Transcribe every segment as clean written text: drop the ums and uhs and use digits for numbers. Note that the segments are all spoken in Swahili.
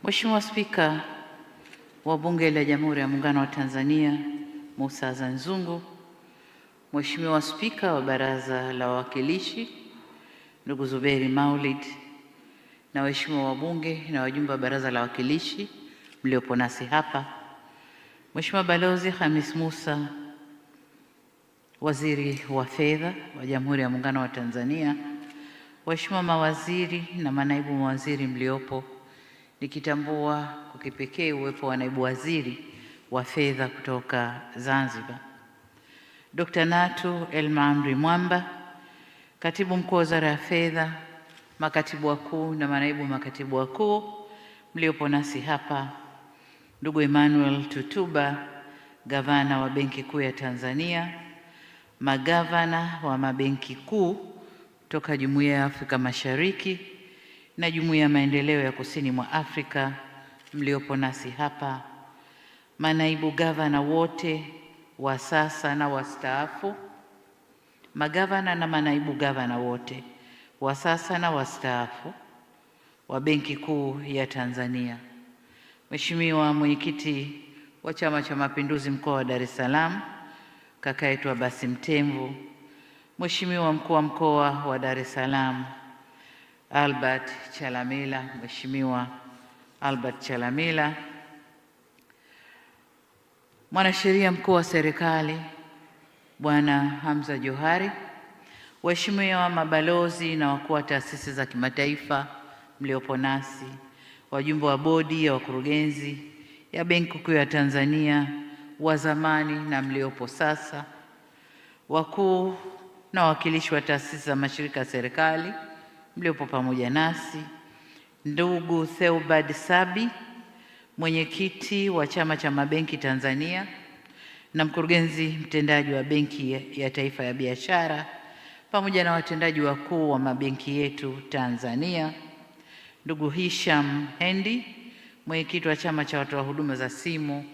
Mheshimiwa Spika wa Bunge la Jamhuri ya Muungano wa Tanzania, Mussa Azzan Zungu, Mheshimiwa Spika wa Baraza la Wawakilishi, ndugu Zuberi Maulid, na waheshimiwa wabunge na wajumbe wa Baraza la Wawakilishi mliopo nasi hapa, Mheshimiwa Balozi Khamis Mussa, Waziri wa Fedha wa Jamhuri ya Muungano wa Tanzania, waheshimiwa mawaziri na manaibu mawaziri mliopo, nikitambua kwa kipekee uwepo wa naibu waziri wa fedha kutoka Zanzibar, Dr. Natu Elmaamri Mwamba, katibu mkuu wa Wizara ya Fedha, makatibu wakuu na manaibu makatibu wakuu mliopo nasi hapa, ndugu Emmanuel Tutuba, gavana wa Benki Kuu ya Tanzania, magavana wa mabenki kuu kutoka Jumuiya ya Afrika Mashariki na Jumuiya ya Maendeleo ya Kusini mwa Afrika mliopo nasi hapa, manaibu gavana wote wa sasa na wastaafu, magavana na manaibu gavana wote wa sasa na wastaafu wa Benki Kuu ya Tanzania, Mheshimiwa Mwenyekiti wa Chama cha Mapinduzi Mkoa wa Dar es Salaam kaka yetu Abbas Mtemvu, Mheshimiwa Mkuu wa Mkoa wa Dar es Salaam Albert Chalamila, Mheshimiwa Albert Chalamila, Mwanasheria Mkuu wa Serikali Bwana Hamza Johari, waheshimiwa mabalozi na wakuu wa taasisi za kimataifa mliopo nasi, wajumbe wa bodi ya wakurugenzi ya Benki Kuu ya Tanzania wa zamani na mliopo sasa, wakuu na wawakilishi wa taasisi za mashirika ya serikali mliopo pamoja nasi, ndugu Theobald Sabi, mwenyekiti wa Chama cha Mabenki Tanzania na mkurugenzi mtendaji wa Benki ya Taifa ya Biashara, pamoja na watendaji wakuu wa mabenki yetu Tanzania, ndugu Hisham Hendi, mwenyekiti wa Chama cha Watoa Huduma za Simu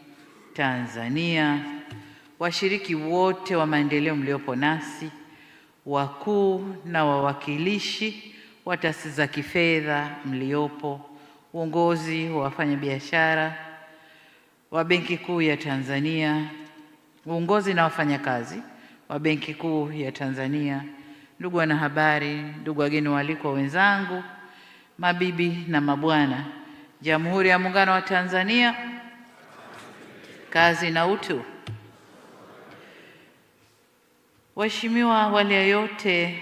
Tanzania, washiriki wote wa maendeleo mliopo nasi, wakuu na wawakilishi wa taasisi za kifedha mliopo, uongozi wa wafanyabiashara wa Benki Kuu ya Tanzania, uongozi na wafanyakazi wa Benki Kuu ya Tanzania, ndugu wanahabari, ndugu wageni waalikwa wenzangu, mabibi na mabwana, Jamhuri ya Muungano wa Tanzania, kazi na utu. Waheshimiwa, awali ya yote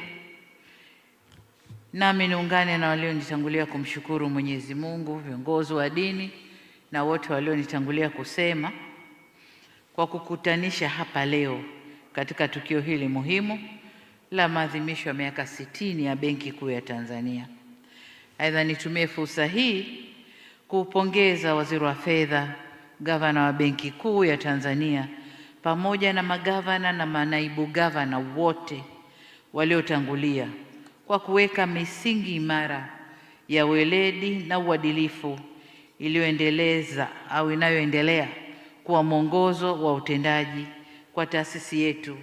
nami niungane na walionitangulia kumshukuru Mwenyezi Mungu, viongozi wa dini na wote walionitangulia kusema kwa kukutanisha hapa leo katika tukio hili muhimu la maadhimisho ya miaka 60 ya Benki Kuu ya Tanzania. Aidha, nitumie fursa hii kuupongeza Waziri wa Fedha, gavana wa Benki Kuu ya Tanzania pamoja na magavana na manaibu gavana wote waliotangulia kwa kuweka misingi imara ya weledi na uadilifu inayoendelea kuwa mwongozo wa utendaji kwa taasisi yetu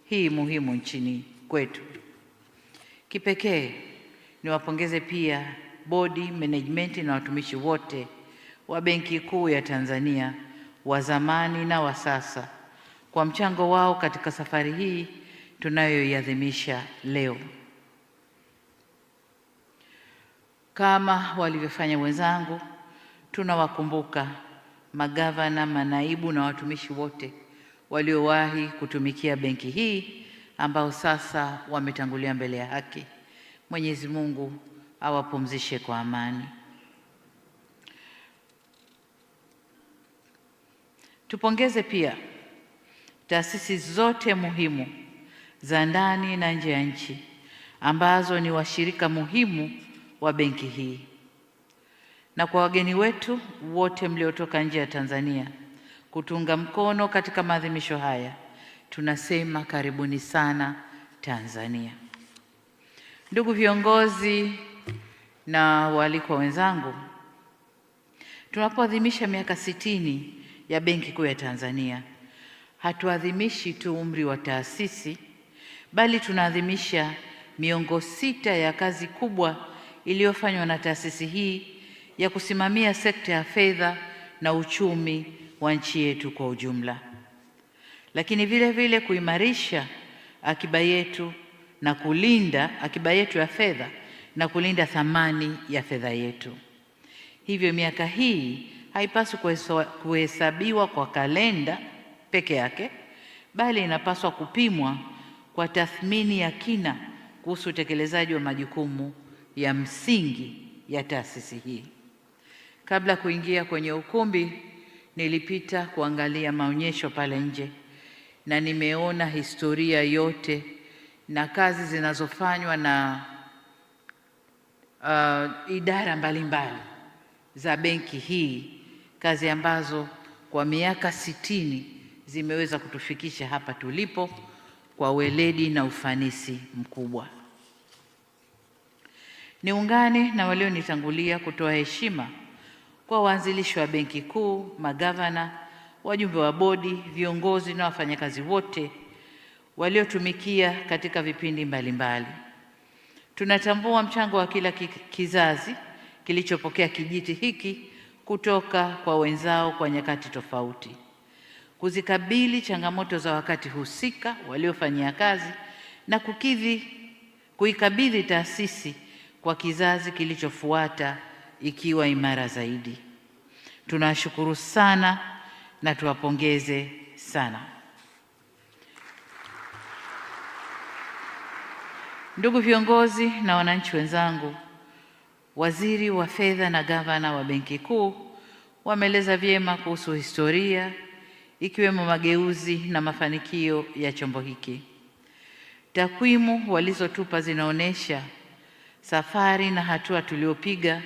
hii muhimu nchini kwetu. Kipekee niwapongeze pia bodi, management na watumishi wote wa Benki Kuu ya Tanzania wa zamani na wa sasa kwa mchango wao katika safari hii tunayoiadhimisha leo. Kama walivyofanya wenzangu, tunawakumbuka magavana, manaibu na watumishi wote waliowahi kutumikia benki hii ambao sasa wametangulia mbele ya haki. Mwenyezi Mungu awapumzishe kwa amani. Tupongeze pia taasisi zote muhimu za ndani na nje ya nchi ambazo ni washirika muhimu wa benki hii. Na kwa wageni wetu wote mliotoka nje ya Tanzania kutunga mkono katika maadhimisho haya, tunasema karibuni sana Tanzania. Ndugu viongozi na waalikwa wenzangu, tunapoadhimisha miaka 60 ya Benki Kuu ya Tanzania, hatuadhimishi tu umri wa taasisi, bali tunaadhimisha miongo 6 ya kazi kubwa iliyofanywa na taasisi hii ya kusimamia sekta ya fedha na uchumi wa nchi yetu kwa ujumla, lakini vile vile kuimarisha akiba yetu na kulinda akiba yetu ya fedha na kulinda thamani ya fedha yetu. Hivyo miaka hii haipaswi kuhesabiwa kwa kalenda peke yake, bali inapaswa kupimwa kwa tathmini ya kina kuhusu utekelezaji wa majukumu ya msingi ya taasisi hii. Kabla kuingia kwenye ukumbi, nilipita kuangalia maonyesho pale nje na nimeona historia yote na kazi zinazofanywa na idara mbalimbali za benki hii, kazi ambazo kwa miaka 60 zimeweza kutufikisha hapa tulipo kwa weledi na ufanisi mkubwa. Niungane na walionitangulia kutoa heshima kwa waanzilishi wa Benki Kuu, magavana, wajumbe wa bodi, viongozi na wafanyakazi wote waliotumikia katika vipindi mbalimbali. Tunatambua mchango wa kila kizazi kilichopokea kijiti hiki kutoka kwa wenzao kwa nyakati tofauti, kuzikabili changamoto za wakati husika waliofanyia kazi na kuikabidhi taasisi kwa kizazi kilichofuata ikiwa imara zaidi. Tunashukuru sana na tuwapongeze sana. Ndugu viongozi na wananchi wenzangu, Waziri wa Fedha na Gavana wa Benki Kuu wameeleza vyema kuhusu historia, ikiwemo mageuzi na mafanikio ya chombo hiki. Takwimu walizotupa zinaonyesha safari na hatua tuliopiga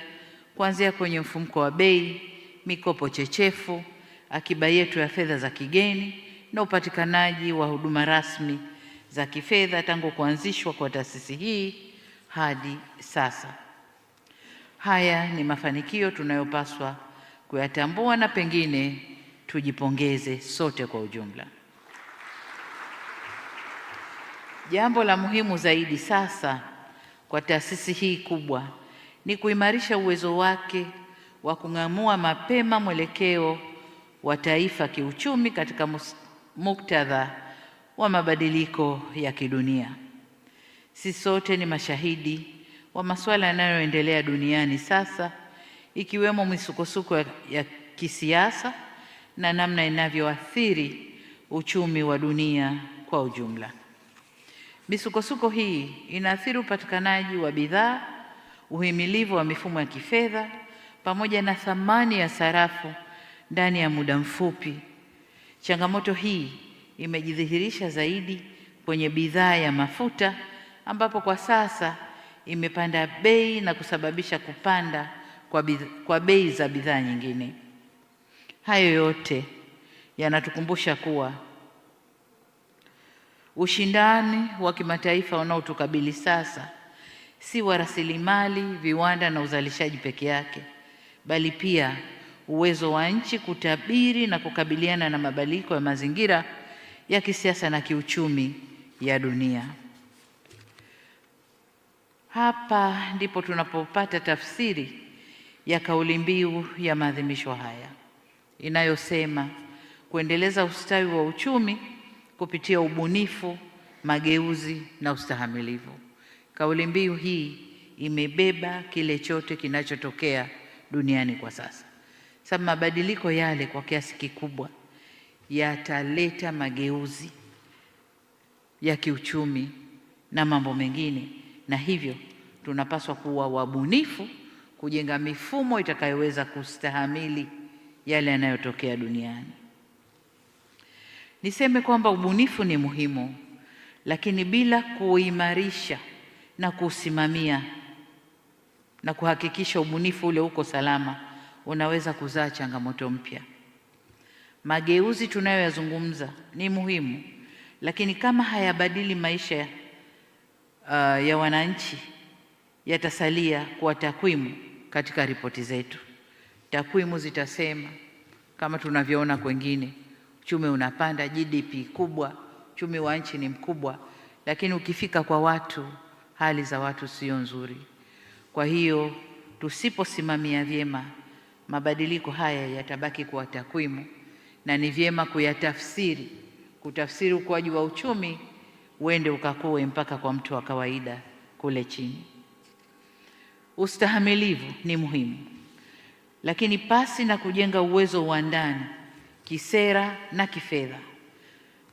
kuanzia kwenye mfumuko wa bei, mikopo chechefu, akiba yetu ya fedha za kigeni na upatikanaji wa huduma rasmi za kifedha tangu kuanzishwa kwa taasisi hii hadi sasa. Haya ni mafanikio tunayopaswa kuyatambua na pengine tujipongeze sote kwa ujumla. Jambo la muhimu zaidi sasa kwa taasisi hii kubwa ni kuimarisha uwezo wake wa kung'amua mapema mwelekeo wa taifa kiuchumi katika muktadha wa mabadiliko ya kidunia. Sisi sote ni mashahidi wa masuala yanayoendelea duniani sasa, ikiwemo misukosuko ya kisiasa na namna inavyoathiri uchumi wa dunia kwa ujumla. Misukosuko hii inaathiri upatikanaji wa bidhaa, uhimilivu wa mifumo ya kifedha, pamoja na thamani ya sarafu ndani ya muda mfupi. Changamoto hii imejidhihirisha zaidi kwenye bidhaa ya mafuta, ambapo kwa sasa imepanda bei na kusababisha kupanda kwa bei za bidhaa nyingine. Hayo yote yanatukumbusha kuwa ushindani wa kimataifa unaotukabili sasa si wa rasilimali, viwanda na uzalishaji peke yake, bali pia uwezo wa nchi kutabiri na kukabiliana na mabadiliko ya mazingira ya kisiasa na kiuchumi ya dunia. Hapa ndipo tunapopata tafsiri ya kauli mbiu ya maadhimisho haya inayosema kuendeleza ustawi wa uchumi kupitia ubunifu, mageuzi na ustahimilivu. Kauli mbiu hii imebeba kile chote kinachotokea duniani kwa sasa. Sababu mabadiliko yale kwa kiasi kikubwa yataleta mageuzi ya kiuchumi na mambo mengine, na hivyo tunapaswa kuwa wabunifu kujenga mifumo itakayoweza kustahimili yale yanayotokea duniani. Niseme kwamba ubunifu ni muhimu, lakini bila kuimarisha na kusimamia na kuhakikisha ubunifu ule uko salama, unaweza kuzaa changamoto mpya. Mageuzi tunayoyazungumza ni muhimu, lakini kama hayabadili maisha ya wananchi, yatasalia kuwa takwimu katika ripoti zetu. Takwimu zitasema kama tunavyoona kwengine, uchumi unapanda, GDP kubwa, uchumi wa nchi ni mkubwa, lakini ukifika kwa watu, hali za watu sio nzuri. Kwa hiyo tusiposimamia vyema, mabadiliko haya yatabaki kuwa takwimu, na ni vyema kutafsiri ukuaji wa uchumi uende ukakue mpaka kwa mtu wa kawaida kule chini. Ustahimilivu ni muhimu, lakini pasi na kujenga uwezo wa ndani kisera na kifedha,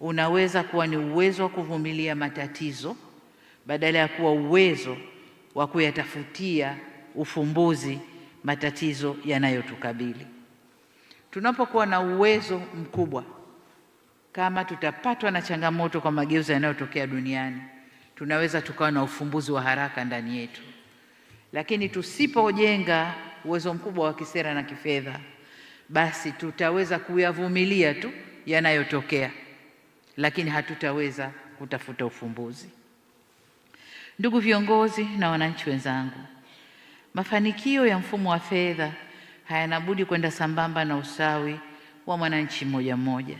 unaweza kuwa ni uwezo wa kuvumilia matatizo badala ya kuwa uwezo wa kuyatafutia ufumbuzi matatizo yanayotukabili. Tunapokuwa na uwezo mkubwa, kama tutapatwa na changamoto kwa mageuzi yanayotokea duniani, tunaweza tukawa na ufumbuzi wa haraka ndani yetu. Lakini tusipojenga uwezo mkubwa wa kisera na kifedha, basi tutaweza kuyavumilia tu yanayotokea, lakini hatutaweza kutafuta ufumbuzi. Ndugu viongozi na wananchi wenzangu, mafanikio ya mfumo wa fedha hayana budi kwenda sambamba na usawi wa mwananchi mmoja mmoja.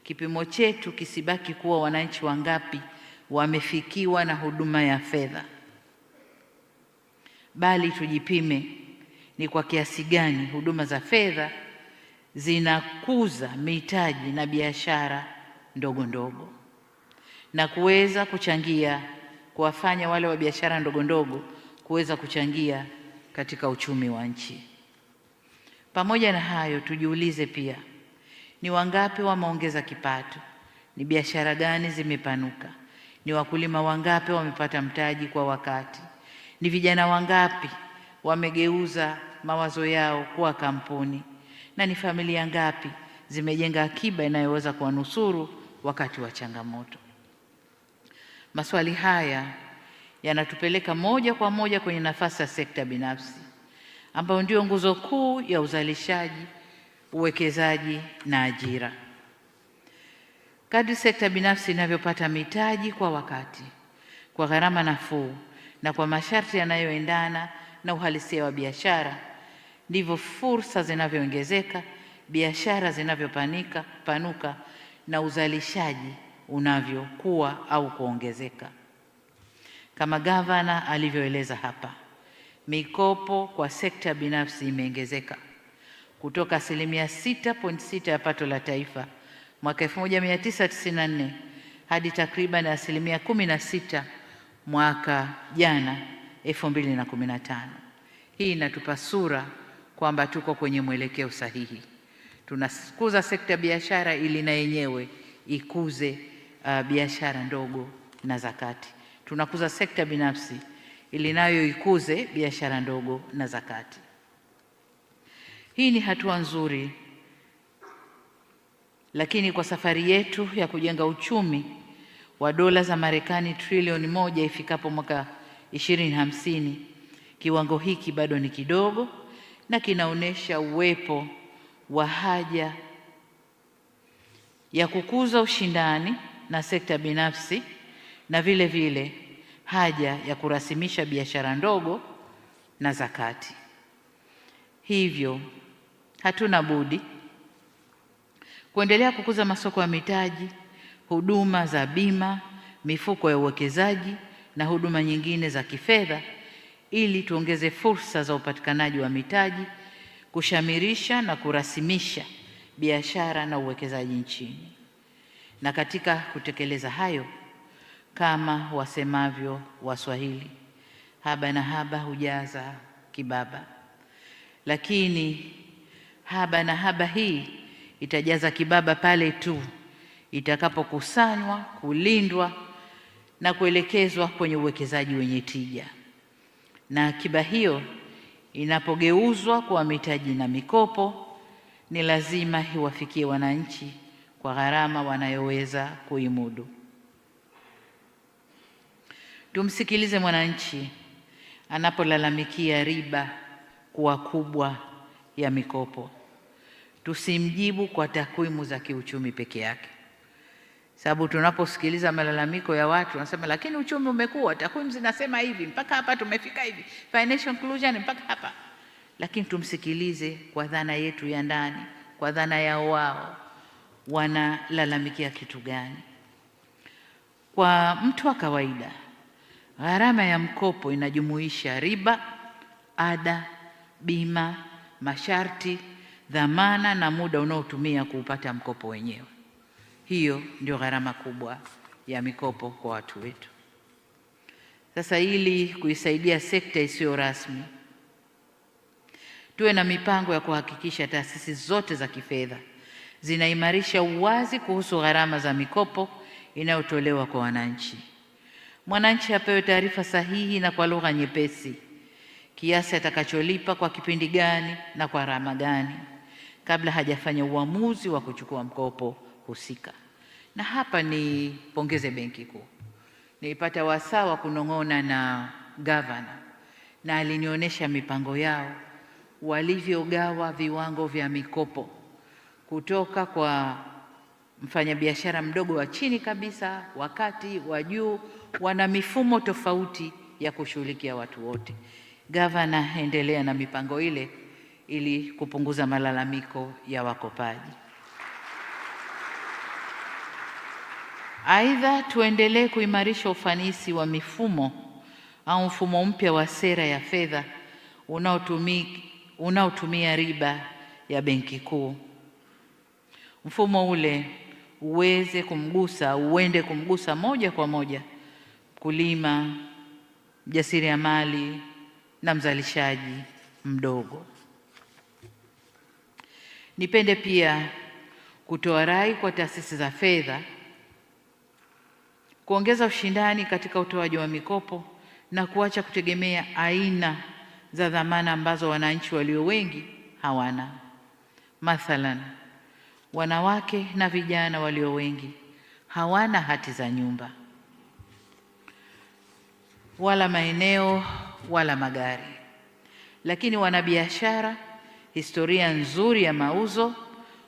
Kipimo chetu kisibaki kuwa wananchi wangapi wamefikiwa na huduma ya fedha, bali tujipime ni kwa kiasi gani huduma za fedha zinakuza mitaji na biashara ndogo ndogo na kuweza kuchangia kuwafanya wale wa biashara ndogo ndogo kuweza kuchangia katika uchumi wa nchi. Pamoja na hayo, tujiulize pia ni wangapi wameongeza kipato, ni biashara gani zimepanuka, ni wakulima wangapi wamepata mtaji kwa wakati, ni vijana wangapi wamegeuza mawazo yao kuwa kampuni, na ni familia ngapi zimejenga akiba inayoweza kuwanusuru wakati wa changamoto. Maswali haya yanatupeleka moja kwa moja kwenye nafasi ya sekta binafsi, ambayo ndio nguzo kuu ya uzalishaji, uwekezaji na ajira. Kadri sekta binafsi inavyopata mitaji kwa wakati, kwa gharama nafuu na kwa masharti yanayoendana na uhalisia wa biashara, ndivyo fursa zinavyoongezeka, biashara zinavyopanuka na uzalishaji unavyokuwa au kuongezeka. Kama gavana alivyoeleza hapa, mikopo kwa sekta binafsi imeongezeka kutoka 6.6% ya pato la taifa mwaka 1994 hadi takriban 16% mwaka jana 2015. Hii inatupa sura kwamba tuko kwenye mwelekeo sahihi. Tunakuza sekta biashara ili na yenyewe ikuze biashara ndogo na za kati. Tunakuza sekta binafsi ili nayo ikuze biashara ndogo na za kati. Hii ni hatua nzuri, lakini kwa safari yetu ya kujenga uchumi wa dola za Marekani trilioni 1 ifikapo mwaka 2050, kiwango hiki bado ni kidogo na kinaonyesha uwepo wa haja ya kukuza ushindani na sekta binafsi na vile vile haja ya kurasimisha biashara ndogo na za kati. Hivyo hatuna budi kuendelea kukuza masoko ya mitaji, huduma za bima, mifuko ya uwekezaji na huduma nyingine za kifedha ili tuongeze fursa za upatikanaji wa mitaji, kushamirisha na kurasimisha biashara na uwekezaji nchini. Na katika kutekeleza hayo, kama wasemavyo Waswahili, haba na haba hujaza kibaba. Lakini haba na haba hii itajaza kibaba pale tu itakapokusanywa, kulindwa na kuelekezwa kwenye uwekezaji wenye tija. Na akiba hiyo inapogeuzwa kwa mitaji na mikopo, ni lazima iwafikie wananchi kwa gharama wanayoweza kuimudu. Tumsikilize mwananchi anapolalamikia riba kuwa kubwa ya mikopo. Tusimjibu kwa takwimu za kiuchumi peke yake, sababu tunaposikiliza malalamiko ya watu wanasema, lakini uchumi umekuwa, takwimu zinasema hivi, mpaka hapa tumefika hivi, financial inclusion mpaka hapa. Lakini tumsikilize kwa dhana yetu ya ndani, kwa dhana ya wao wanalalamikia kitu gani. Kwa mtu wa kawaida, gharama ya mkopo inajumuisha riba, ada, bima, masharti, dhamana na muda unaotumia kuupata mkopo wenyewe. Hiyo ndio gharama kubwa ya mikopo kwa watu wetu. Sasa ili kuisaidia sekta isiyo rasmi, tuwe na mipango ya kuhakikisha taasisi zote za kifedha zinaimarisha uwazi kuhusu gharama za mikopo inayotolewa kwa wananchi. Mwananchi apewe taarifa sahihi na kwa lugha nyepesi, kiasi atakacholipa kwa kipindi gani na kwa gharama gani, kabla hajafanya uamuzi wa kuchukua mkopo husika. Na hapa nipongeze Benki Kuu. Nilipata wasaa wa kunong'ona na gavana na alinionyesha mipango yao walivyogawa viwango vya mikopo kutoka kwa mfanyabiashara mdogo wa chini kabisa, wakati wa juu. Wana mifumo tofauti ya kushughulikia watu wote. Gavana, endelea na mipango ile ili kupunguza malalamiko ya wakopaji. Aidha, tuendelee kuimarisha ufanisi wa mifumo au mfumo mpya wa sera ya fedha unaotumia riba ya Benki Kuu. Mfumo ule uende kumgusa moja kwa moja mkulima, mjasiriamali na mzalishaji mdogo. Nipende pia kutoa rai kwa taasisi za fedha kuongeza ushindani katika utoaji wa mikopo na kuacha kutegemea aina za dhamana ambazo wananchi walio wengi hawana. Mathalan, wanawake na vijana walio wengi hawana hati za nyumba, wala maeneo, wala magari, lakini wana biashara, historia nzuri ya mauzo,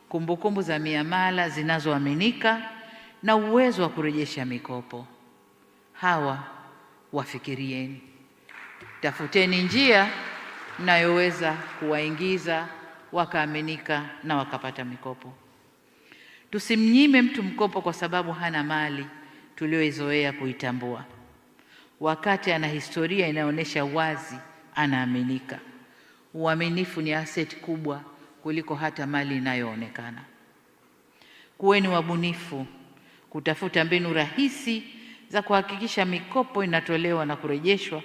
kumbukumbu za miamala zinazoaminika na uwezo wa kurejesha mikopo. Hawa wafikirieni, tafuteni njia mnayoweza kuwaingiza wakaaminika na wakapata mikopo. Tusimnyime mtu mkopo kwa sababu hana mali tulioizoea kuitambua, wakati ana historia inaonyesha wazi anaaminika. Uaminifu ni asset kubwa kuliko hata mali inayoonekana. Kuweni wabunifu kutafuta mbinu rahisi za kuhakikisha mikopo inatolewa na kurejeshwa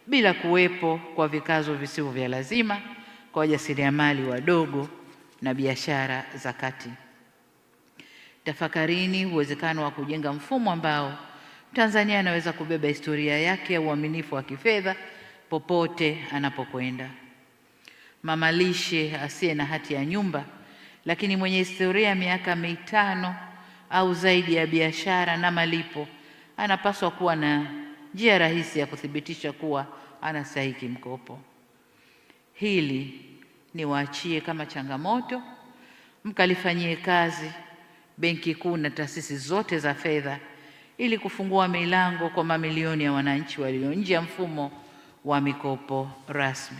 bila kuwepo kwa vikazo visivyo vya lazima kwa wajasiriamali wadogo na biashara za kati. Tafakarini uwezekano wa kujenga mfumo ambao Tanzania anaweza kubeba historia yake ya uaminifu wa kifedha popote anapokwenda. Mama lishe asiye na hati ya nyumba lakini mwenye historia ya miaka 5 au zaidi ya biashara na malipo anapaswa kuwa na njia rahisi ya kuthibitisha kuwa anastahili mkopo. Hili niwaachie kama changamoto, mkalifanyie kazi Benki Kuu na taasisi zote za fedha ili kufungua milango kwa mamilioni ya wananchi walio nje ya mfumo wa mikopo rasmi.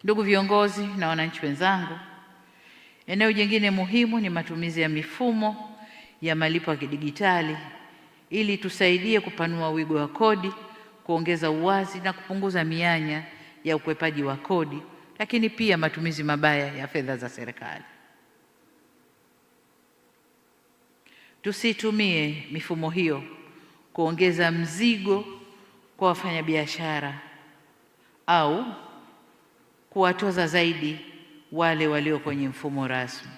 Ndugu viongozi na wananchi wenzangu, eneo jingine muhimu ni matumizi ya mifumo ya malipo ya kidijitali ili tusaidie kupanua wigo wa kodi, kuongeza uwazi na kupunguza mianya ya ukwepaji wa kodi, lakini pia matumizi mabaya ya fedha za serikali. Tusitumie mifumo hiyo kuongeza mzigo kwa wafanyabiashara au kuwatoza zaidi wale walio kwenye mfumo rasmi.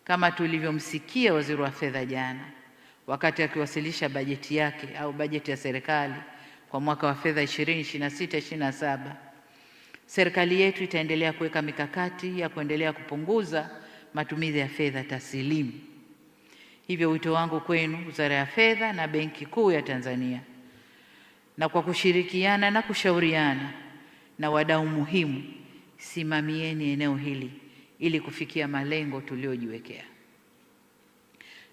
Kama tulivyomsikia Waziri wa Fedha jana wakati akiwasilisha bajeti yake au bajeti ya serikali kwa mwaka wa fedha 2026/27, serikali yetu itaendelea kuweka mikakati ya kuendelea kupunguza matumizi ya fedha taslimu. Hivyo wito wangu kwenu, Wizara ya Fedha na Benki Kuu ya Tanzania, na kwa kushirikiana na kushauriana na wadau muhimu, simamieni eneo hili ili kufikia malengo tuliojiwekea.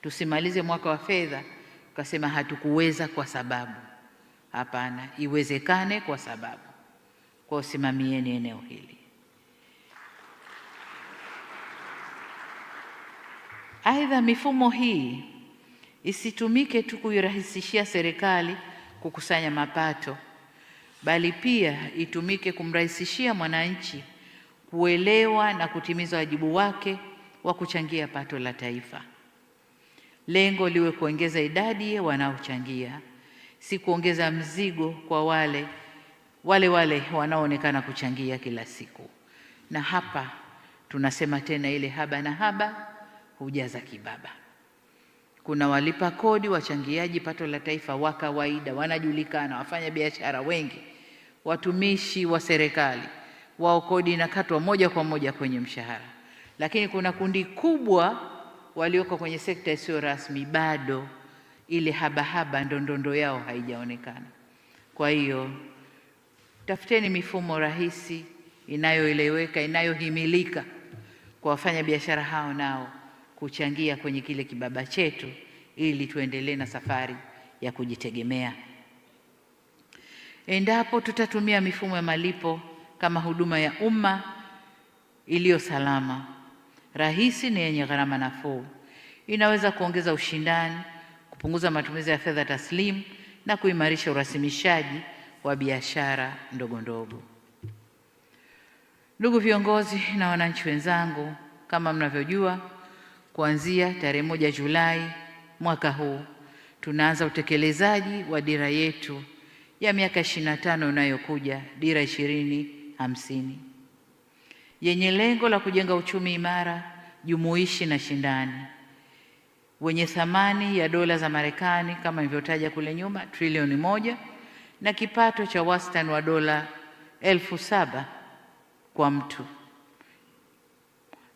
Tusimalize mwaka wa fedha tukasema hatukuweza kwa sababu. Hapana, iwezekane kwa sababu. Kwa usimamieni eneo hili. Aidha, mifumo hii isitumike tu kuirahisishia serikali kukusanya mapato, bali pia itumike kumrahisishia mwananchi kuelewa na kutimiza wajibu wake wa kuchangia pato la taifa. Lengo liwe kuongeza idadi ya wanaochangia, si kuongeza mzigo kwa wale wanaoonekana kuchangia kila siku. Na hapa tunasema tena, ile haba na haba hujaza kibaba. Kuna walipa kodi, wachangiaji pato la taifa wa kawaida, wanajulikana, wafanya biashara wengi, watumishi wa serikali, wao kodi inakatwa moja kwa moja kwenye mshahara. Lakini kuna kundi kubwa walioko kwenye sekta isiyo rasmi, bado ile haba ndondondo yao haijaonekana. Kwa hiyo tafuteni mifumo rahisi, inayoeleweka, inayohimilika kwa wafanya biashara hao nao kuchangia kwenye kile kibaba chetu, ili tuendelee na safari ya kujitegemea. Endapo tutatumia mifumo ya malipo kama huduma ya umma iliyo salama, rahisi na yenye gharama nafuu, inaweza kuongeza ushindani, kupunguza matumizi ya fedha taslimu na kuimarisha urasimishaji wa biashara ndogo ndogo. Ndugu viongozi na wananchi wenzangu, kama mnavyojua, kuanzia tarehe 1 Julai mwaka huu tunaanza utekelezaji wa dira yetu ya miaka 25 inayokuja, dira 2050, yenye lengo la kujenga uchumi imara, jumuishi na shindani, wenye thamani ya dola za Marekani kama nilivyotaja kule nyuma, 1 trilioni, na kipato cha wastani wa dola 7,000 kwa mtu.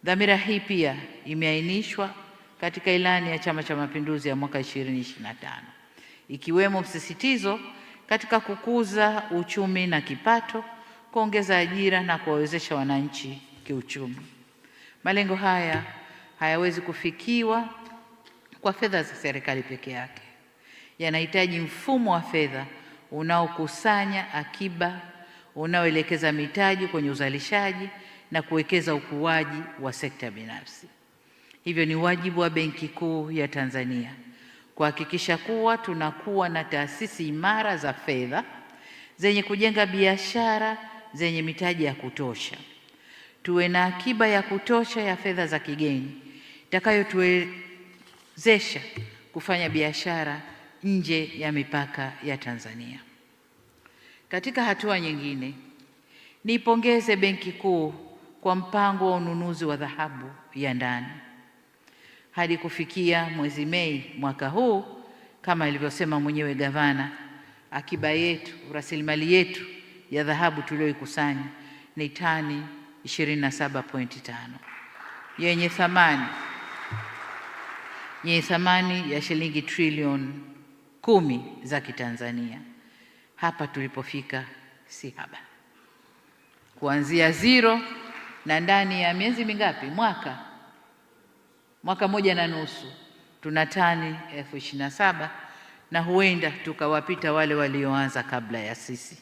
Dhamira hii pia imeainishwa katika ilani ya Chama cha Mapinduzi ya mwaka 2025, ikiwemo msisitizo katika kukuza uchumi na kipato, kuongeza ajira na kuwawezesha wananchi kiuchumi. Malengo haya hayawezi kufikiwa kwa fedha za serikali peke yake. Yanahitaji mfumo wa fedha unaokusanya akiba, unaoelekeza mitaji kwenye uzalishaji na kuwekeza ukuaji wa sekta binafsi. Hivyo ni wajibu wa Benki Kuu ya Tanzania kuhakikisha kuwa tunakuwa na taasisi imara za fedha zenye kujenga biashara zenye mitaji ya kutosha. Tuwe na akiba ya kutosha ya fedha za kigeni itakayotuwezesha kufanya biashara nje ya mipaka ya Tanzania. Katika hatua nyingine, niipongeze Benki Kuu kwa mpango wa ununuzi wa dhahabu ya ndani. Hadi kufikia mwezi Mei mwaka huu, kama ilivyosema mwenyewe gavana, akiba yetu, rasilimali yetu ya dhahabu tuliyoikusanya ni tani 27.5 yenye thamani ya shilingi trilioni 10 za Kitanzania. Hapa tulipofika si haba. Kuanzia zero, na ndani ya miezi mingapi? Mwaka 1.5 tuna tani 27,000, na huenda tukawapita wale walioanza kabla ya sisi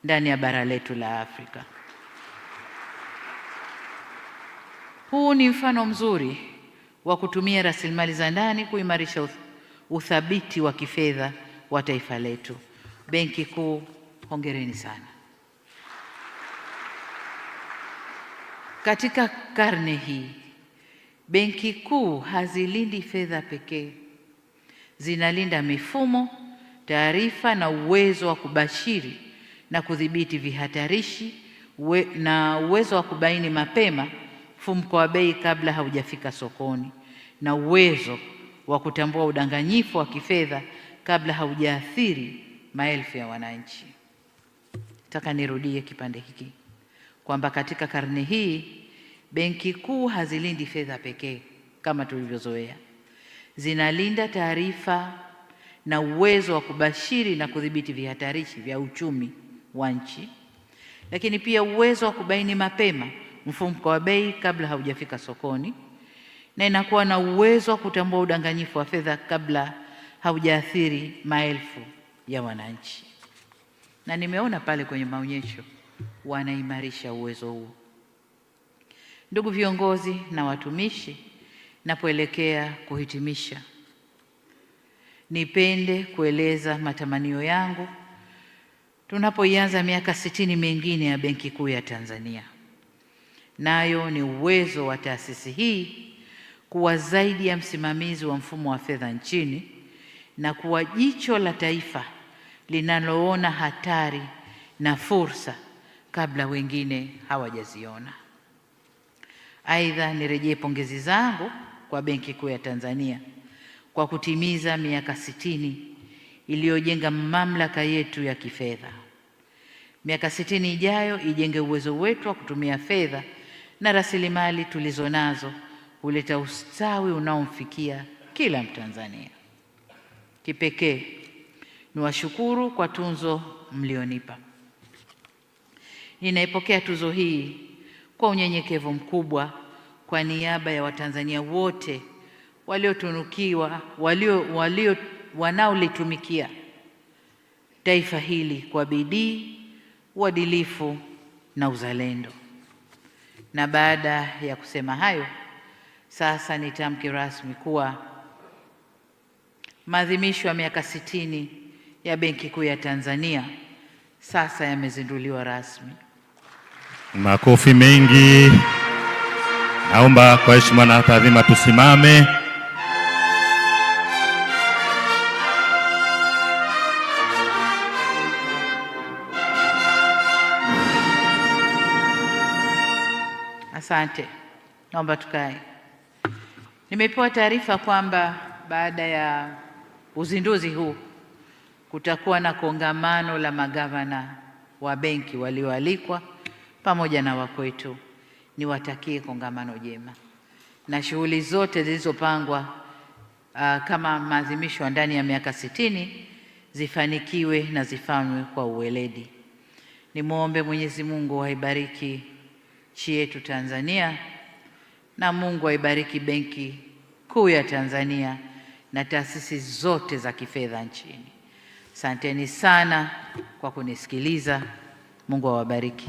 ndani ya bara letu la Afrika. Huu ni mfano mzuri wa kutumia rasilimali za ndani kuimarisha uthabiti wa kifedha wa taifa letu. Benki Kuu, hongereni sana. Katika karne hii, Benki Kuu hazilindi fedha pekee, zinalinda mifumo, taarifa na uwezo wa kubashiri na kudhibiti vihatarishi na uwezo wa kubaini mapema mfumuko wa bei kabla haujafika sokoni, na uwezo wa kutambua udanganyifu wa kifedha kabla haujaathiri maelfu ya wananchi. Nataka nirudie kipande hiki kwamba katika karne hii Benki Kuu hazilindi fedha pekee kama tulivyozoea, zinalinda taarifa na uwezo wa kubashiri na kudhibiti vihatarishi vya uchumi wa nchi, lakini pia uwezo wa kubaini mapema mfumuko wa bei kabla haujafika sokoni, na inakuwa na uwezo wa kutambua udanganyifu wa fedha kabla haujaathiri maelfu ya wananchi. Na nimeona pale kwenye maonyesho wanaimarisha uwezo huo. Ndugu viongozi na watumishi, napoelekea kuhitimisha, nipende kueleza matamanio yangu tunapoianza miaka 60 mingine ya Benki Kuu ya Tanzania. Nayo ni uwezo wa taasisi hii kuwa zaidi ya msimamizi wa mfumo wa fedha nchini na kuwa jicho la taifa linaloona hatari na fursa kabla wengine hawajaziona. Aidha, nirejee pongezi zangu kwa Benki Kuu ya Tanzania kwa kutimiza miaka 60 iliyojenga mamlaka yetu ya kifedha. Miaka 60 ijayo ijenge uwezo wetu wa kutumia fedha na rasilimali tulizonazo huleta ustawi unaomfikia kila Mtanzania. Kipekee niwashukuru kwa tunzo mlionipa. Ninaipokea tuzo hii kwa unyenyekevu mkubwa kwa niaba ya Watanzania wote waliotunukiwa, wanaolitumikia taifa hili kwa bidii, uadilifu na uzalendo. Na baada ya kusema hayo, sasa nitamke rasmi kuwa maadhimisho ya miaka 60 ya Benki Kuu ya Tanzania sasa yamezinduliwa rasmi. Makofi mengi. Naomba kwa heshima na taadhima tusimame. Asante. Naomba tukae. Nimepewa taarifa kwamba baada ya uzinduzi huu kutakuwa na kongamano la magavana wa benki walioalikwa pamoja na wakwetu. Niwatakie kongamano jema na shughuli zote zilizopangwa kama maadhimisho ndani ya miaka 60 zifanikiwe na zifanywe kwa uweledi. Nimwombe Mwenyezi Mungu aibariki nchi yetu Tanzania na Mungu aibariki Benki Kuu ya Tanzania na taasisi zote za kifedha nchini. Asanteni sana kwa kunisikiliza. Mungu awabariki.